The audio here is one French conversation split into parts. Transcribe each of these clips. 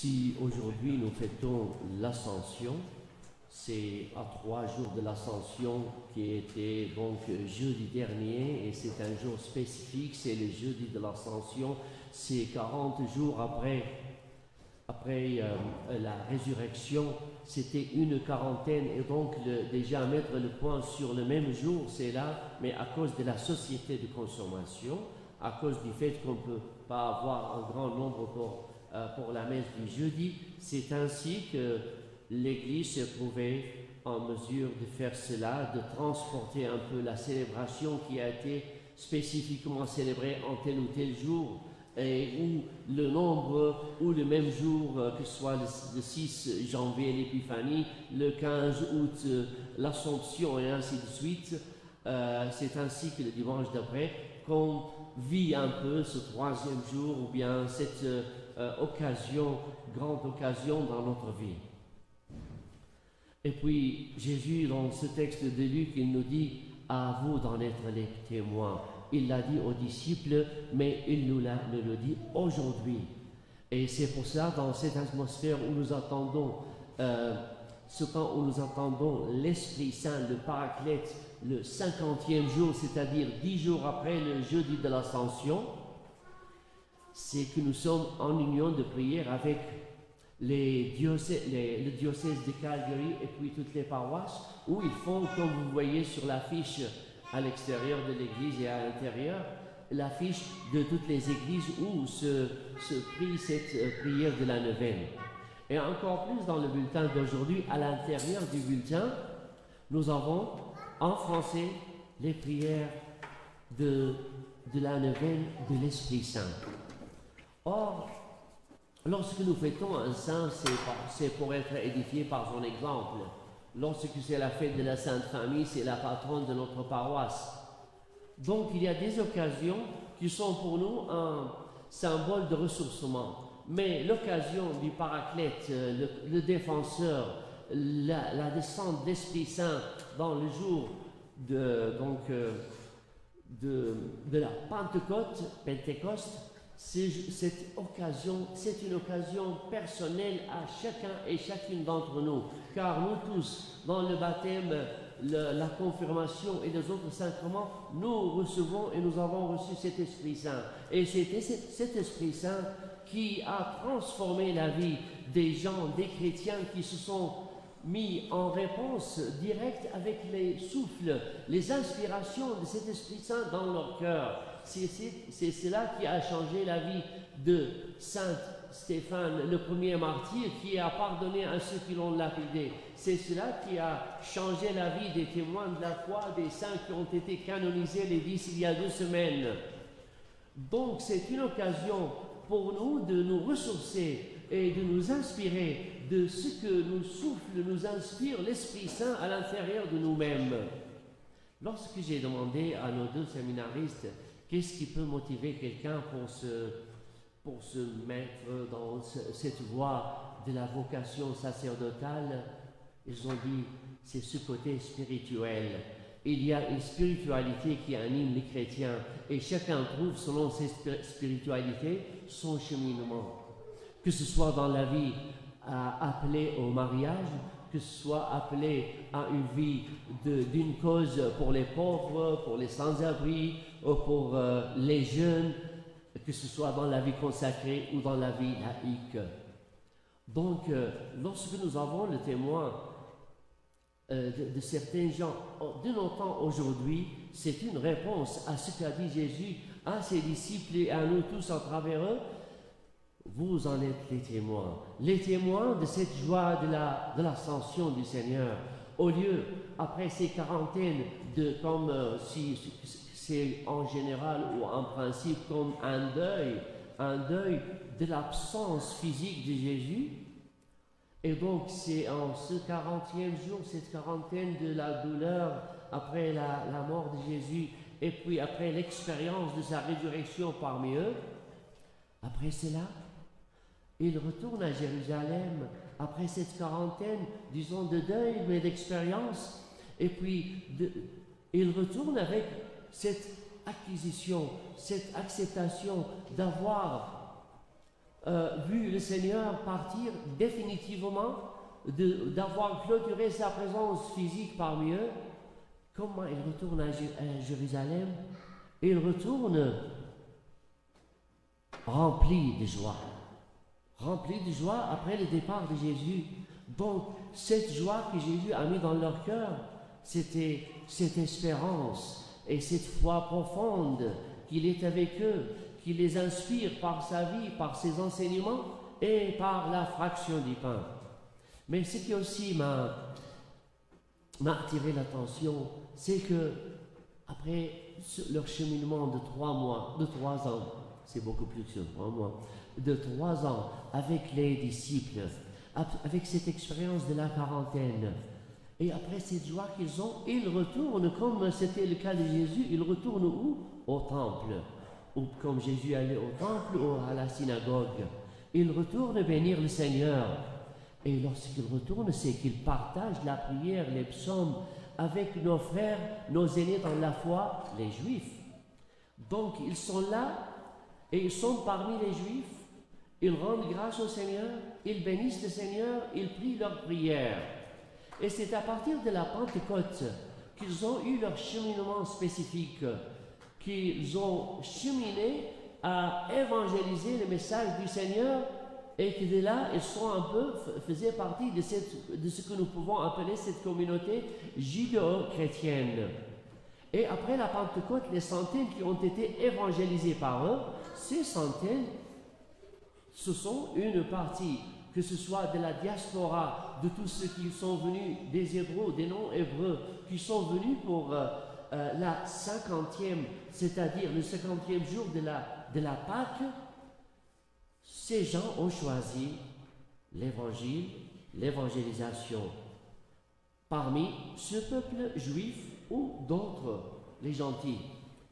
Si aujourd'hui nous fêtons l'Ascension, c'est à 3 jours de l'Ascension qui était donc jeudi dernier, et c'est un jour spécifique, c'est le jeudi de l'Ascension, c'est 40 jours après la résurrection, c'était une quarantaine, et donc déjà mettre le point sur le même jour, c'est là, mais à cause de la société de consommation, à cause du fait qu'on ne peut pas avoir un grand nombre pour la messe du jeudi, c'est ainsi que l'Église s'est trouvée en mesure de faire cela, de transporter un peu la célébration qui a été spécifiquement célébrée en tel ou tel jour, et où le nombre, ou le même jour, que ce soit le 6 janvier l'Épiphanie, le 15 août l'Assomption et ainsi de suite, c'est ainsi que le dimanche d'après qu'on vit un peu ce troisième jour ou bien cette grande occasion dans notre vie. Et puis Jésus, dans ce texte de Luc, il nous dit « à vous d'en être les témoins ». Il l'a dit aux disciples, mais il nous le dit aujourd'hui. Et c'est pour ça, dans cette atmosphère où nous attendons, ce temps où nous attendons l'Esprit Saint, le Paraclète, le 50e jour, c'est-à-dire 10 jours après le jeudi de l'Ascension, c'est que nous sommes en union de prière avec le diocèse de Calgary et puis toutes les paroisses, où ils font, comme vous voyez sur l'affiche à l'extérieur de l'église et à l'intérieur, l'affiche de toutes les églises où se prie cette prière de la neuvaine. Et encore plus dans le bulletin d'aujourd'hui, à l'intérieur du bulletin, nous avons en français les prières de la neuvaine de l'Esprit Saint. Or, lorsque nous fêtons un saint, c'est pour être édifié par son exemple. Lorsque c'est la fête de la Sainte Famille, c'est la patronne de notre paroisse. Donc il y a des occasions qui sont pour nous un symbole de ressourcement. Mais l'occasion du Paraclète, le défenseur, la descente d'Esprit Saint dans le jour de la Pentecôte, cette occasion, c'est une occasion personnelle à chacun et chacune d'entre nous, car nous tous, dans le baptême, la confirmation et les autres sacrements, nous recevons et nous avons reçu cet Esprit Saint. Et c'était cet Esprit Saint qui a transformé la vie des gens, des chrétiens qui se sont mis en réponse directe avec les souffles, les inspirations de cet Esprit Saint dans leur cœur. C'est cela qui a changé la vie de Saint Stéphane, le premier martyr, qui a pardonné à ceux qui l'ont lapidé. C'est cela qui a changé la vie des témoins de la foi, des saints qui ont été canonisés les 10 il y a 2 semaines. Donc c'est une occasion pour nous de nous ressourcer et de nous inspirer de ce que nous souffle, nous inspire l'Esprit Saint à l'intérieur de nous-mêmes. Lorsque j'ai demandé à nos 2 séminaristes qu'est-ce qui peut motiver quelqu'un pour se mettre dans cette voie de la vocation sacerdotale, ils ont dit c'est ce côté spirituel. Il y a une spiritualité qui anime les chrétiens et chacun trouve selon cette spiritualité son cheminement. Que ce soit dans la vie appelée au mariage, que ce soit appelé à une vie d'une cause pour les pauvres, pour les sans-abri, ou pour les jeunes, que ce soit dans la vie consacrée ou dans la vie laïque. Donc, lorsque nous avons le témoin de certains gens de nos temps aujourd'hui, c'est une réponse à ce qu'a dit Jésus à ses disciples et à nous tous à travers eux. Vous en êtes les témoins de cette joie de l'ascension du Seigneur. Au lieu, après ces quarantaines, comme si c'est en général ou en principe comme un deuil de l'absence physique de Jésus. Et donc c'est en ce 40e jour, cette quarantaine de la douleur après la mort de Jésus et puis après l'expérience de sa résurrection parmi eux, après cela, il retourne à Jérusalem après cette quarantaine, disons, de deuil, mais d'expérience. Et puis, il retourne avec cette acquisition, cette acceptation d'avoir vu le Seigneur partir définitivement, d'avoir clôturé sa présence physique parmi eux, comment il retourne à Jérusalem? Il retourne rempli de joie. Rempli de joie après le départ de Jésus. Donc, cette joie que Jésus a mis dans leur cœur, c'était cette espérance et cette foi profonde qu'il est avec eux, qui les inspire par sa vie, par ses enseignements et par la fraction du pain. Mais ce qui aussi m'a attiré l'attention, c'est que après leur cheminement de 3 mois, de 3 ans, c'est beaucoup plus que 3 mois, de 3 ans avec les disciples, avec cette expérience de la quarantaine, et après cette joie qu'ils ont, ils retournent, comme c'était le cas de Jésus, ils retournent où? Au temple. Ou comme Jésus allait au temple ou à la synagogue. Ils retournent bénir le Seigneur. Et lorsqu'ils retournent, c'est qu'ils partagent la prière, les psaumes, avec nos frères, nos aînés dans la foi, les Juifs. Donc ils sont là, et ils sont parmi les Juifs. Ils rendent grâce au Seigneur, ils bénissent le Seigneur, ils prient leur prière. Et c'est à partir de la Pentecôte qu'ils ont eu leur cheminement spécifique, qu'ils ont cheminé à évangéliser le message du Seigneur, et que de là, ils sont un peu, faisaient partie de ce que nous pouvons appeler cette communauté judéo-chrétienne. Et après la Pentecôte, les centaines qui ont été évangélisées par eux, ces centaines, ce sont une partie, que ce soit de la diaspora, de tous ceux qui sont venus, des Hébreux, des non-Hébreux, qui sont venus pour la 50e, c'est-à-dire le 50e jour de la Pâque. Ces gens ont choisi l'évangile, l'évangélisation parmi ce peuple juif ou d'autres, les gentils,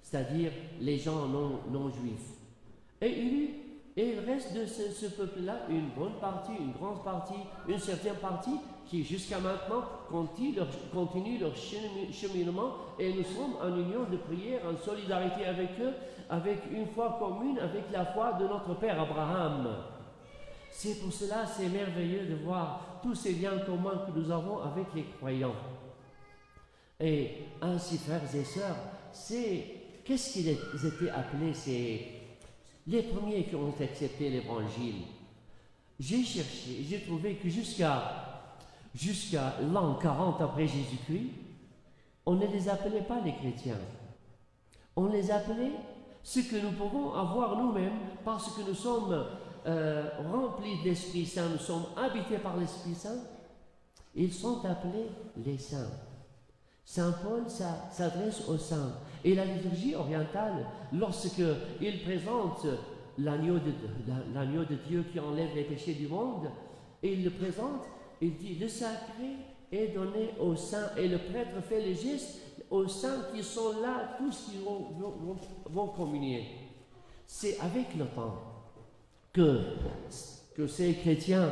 c'est-à-dire les gens non juifs. Et il reste de ce peuple-là une bonne partie, une grande partie, une certaine partie qui jusqu'à maintenant continue leur cheminement, et nous sommes en union de prière, en solidarité avec eux, avec une foi commune, avec la foi de notre Père Abraham. C'est pour cela, c'est merveilleux de voir tous ces liens communs que nous avons avec les croyants. Et ainsi, frères et sœurs, qu'est-ce qu'ils étaient appelés, les premiers qui ont accepté l'évangile? J'ai cherché, j'ai trouvé que jusqu'à l'an 40 après Jésus-Christ, on ne les appelait pas les chrétiens. On les appelait ce que nous pouvons avoir nous-mêmes, parce que nous sommes remplis de l'Esprit Saint, nous sommes habités par l'Esprit Saint. Ils sont appelés les saints. Saint Paul s'adresse aux saints. Et la liturgie orientale, lorsqu'il présente l'agneau de Dieu qui enlève les péchés du monde, et il le présente, il dit: le sacré est donné aux saints, et le prêtre fait le geste aux saints qui sont là, tous qui vont communier. C'est avec le temps que ces chrétiens,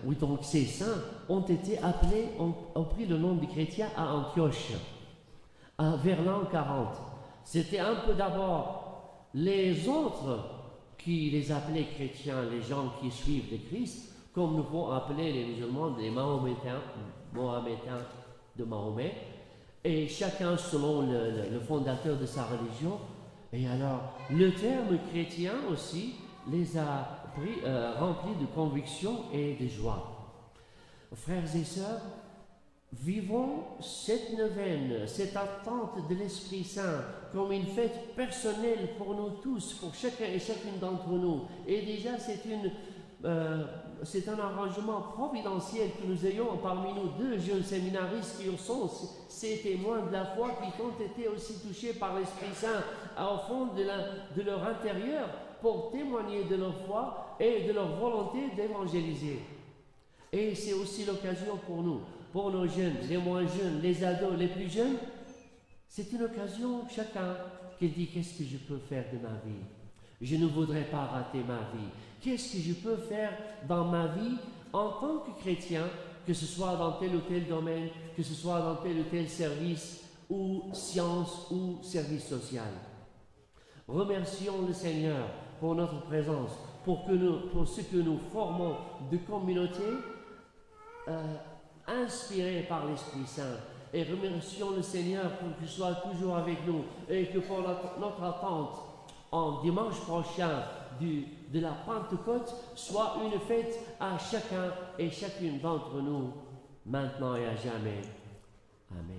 oui, donc ces saints ont été appelés, ont pris le nom de chrétiens à Antioche, vers l'an 40. C'était un peu d'abord les autres qui les appelaient chrétiens, les gens qui suivent le Christ, comme nous pouvons appeler les musulmans les Mahométains de Mahomet, et chacun selon le fondateur de sa religion. Et alors, le terme chrétien aussi les a remplis de conviction et de joie. Frères et sœurs, vivons cette neuvaine, cette attente de l'Esprit Saint comme une fête personnelle pour nous tous, pour chacun et chacune d'entre nous. Et déjà, c'est un arrangement providentiel que nous ayons parmi nous 2 jeunes séminaristes qui sont ces témoins de la foi, qui ont été aussi touchés par l'Esprit Saint au fond de leur intérieur, pour témoigner de leur foi et de leur volonté d'évangéliser. Et c'est aussi l'occasion pour nous, pour nos jeunes, les moins jeunes, les ados, les plus jeunes. C'est une occasion, chacun qui dit: qu'est-ce que je peux faire de ma vie? Je ne voudrais pas rater ma vie. Qu'est-ce que je peux faire dans ma vie en tant que chrétien, que ce soit dans tel ou tel domaine, que ce soit dans tel ou tel service, ou science, ou service social? Remercions le Seigneur pour notre présence, pour ce que nous formons de communauté inspirée par l'Esprit Saint. Et remercions le Seigneur pour qu'il soit toujours avec nous et que pour notre attente en dimanche prochain de la Pentecôte soit une fête à chacun et chacune d'entre nous, maintenant et à jamais. Amen.